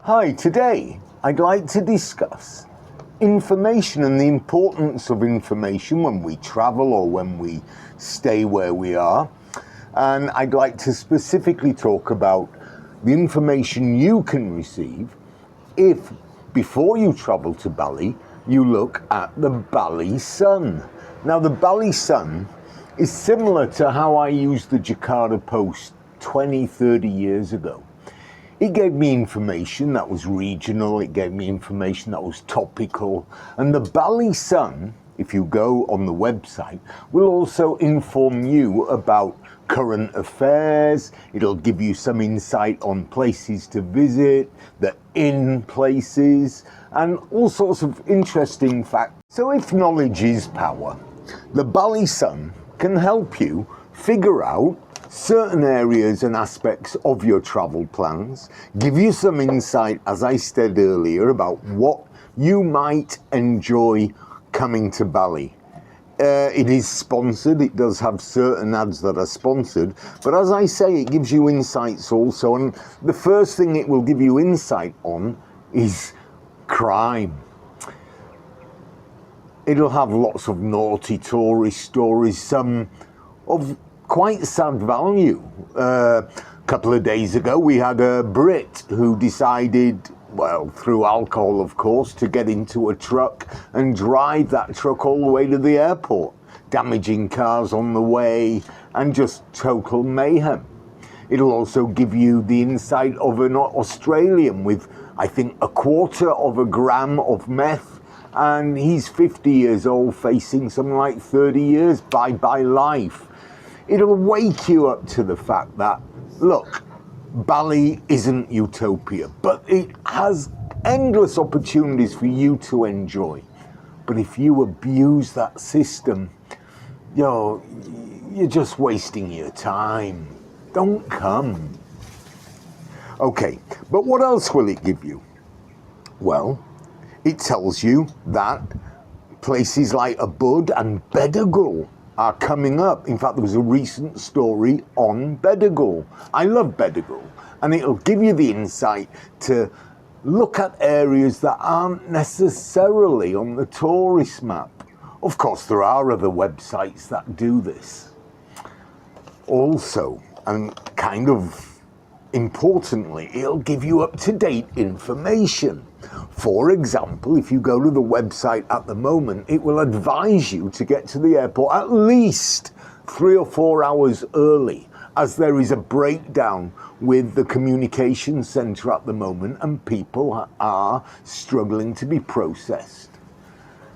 Hi, today I'd like to discuss information and the importance of information when we travel or when we stay where we are. And I'd like to specifically talk about the information you can receive if, before you travel to Bali, you look at the Bali Sun. Now, the Bali Sun is similar to how I used the Jakarta Post 20, 30 years ago. It gave me information that was regional, it gave me information that was topical, and the Bali Sun, if you go on the website, will also inform you about current affairs. It'll give you some insight on places to visit, the in places, and all sorts of interesting facts. So if knowledge is power, the Bali Sun can help you figure out certain areas and aspects of your travel plans, give you some insight, as I said earlier, about what you might enjoy coming to Bali. It is sponsored, it does have certain ads that are sponsored, but as I say, it gives you insights also, and the first thing it will give you insight on is crime. It'll have lots of naughty tourist stories, some of quite sad value. A couple of days ago, we had a Brit who decided, well, through alcohol, of course, to get into a truck and drive that truck all the way to the airport, damaging cars on the way and just total mayhem. It'll also give you the insight of an Australian with, I think, 1/4 gram of meth, and he's 50 years old, facing something like 30 years, bye-bye life. It'll wake you up to the fact that, look, Bali isn't utopia, but it has endless opportunities for you to enjoy. But if you abuse that system, you're just wasting your time. Don't come. Okay, but what else will it give you? Well, it tells you that places like Ubud and Bedagal are coming up. In fact, there was a recent story on Bedagal. I love Bedagal, and it'll give you the insight to look at areas that aren't necessarily on the tourist map. Of course, there are other websites that do this. Also, and kind of importantly, it'll give you up-to-date information. For example, if you go to the website at the moment, it will advise you to get to the airport at least 3 or 4 hours early, as there is a breakdown with the communication center at the moment and people are struggling to be processed.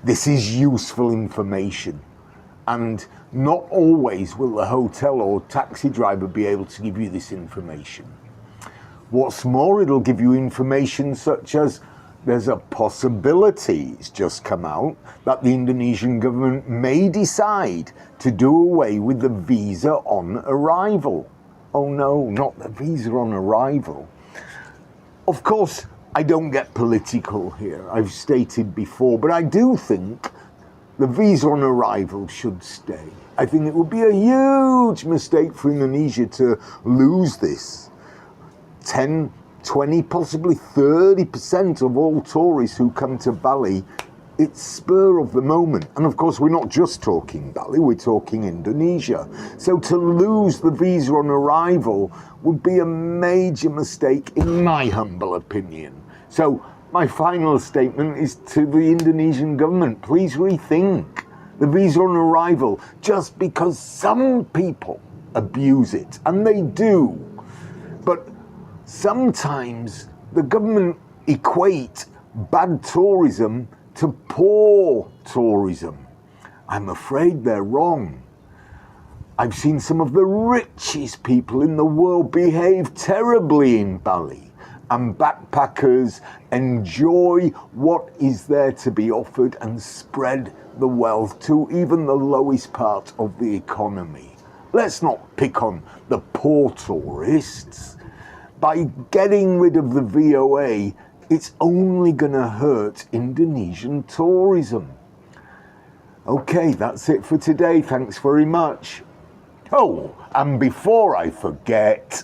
This is useful information, and not always will the hotel or taxi driver be able to give you this information. What's more, it'll give you information such as there's a possibility, it's just come out, that the Indonesian government may decide to do away with the visa on arrival. Oh no, not the visa on arrival. Of course, I don't get political here, I've stated before, but I do think the visa on arrival should stay. I think it would be a huge mistake for Indonesia to lose this. 10, 20, possibly 30% of all tourists who come to Bali, it's spur of the moment. And of course, we're not just talking Bali, we're talking Indonesia. So to lose the visa on arrival would be a major mistake, in my humble opinion. So my final statement is to the Indonesian government, please rethink the visa on arrival, just because some people abuse it, and they do. But sometimes the government equate bad tourism to poor tourism. I'm afraid they're wrong. I've seen some of the richest people in the world behave terribly in Bali, and backpackers enjoy what is there to be offered and spread the wealth to even the lowest part of the economy. Let's not pick on the poor tourists. By getting rid of the VOA, it's only going to hurt Indonesian tourism. Okay, that's it for today. Thanks very much. Oh, and before I forget,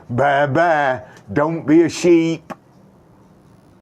bear, bear, don't be a sheep.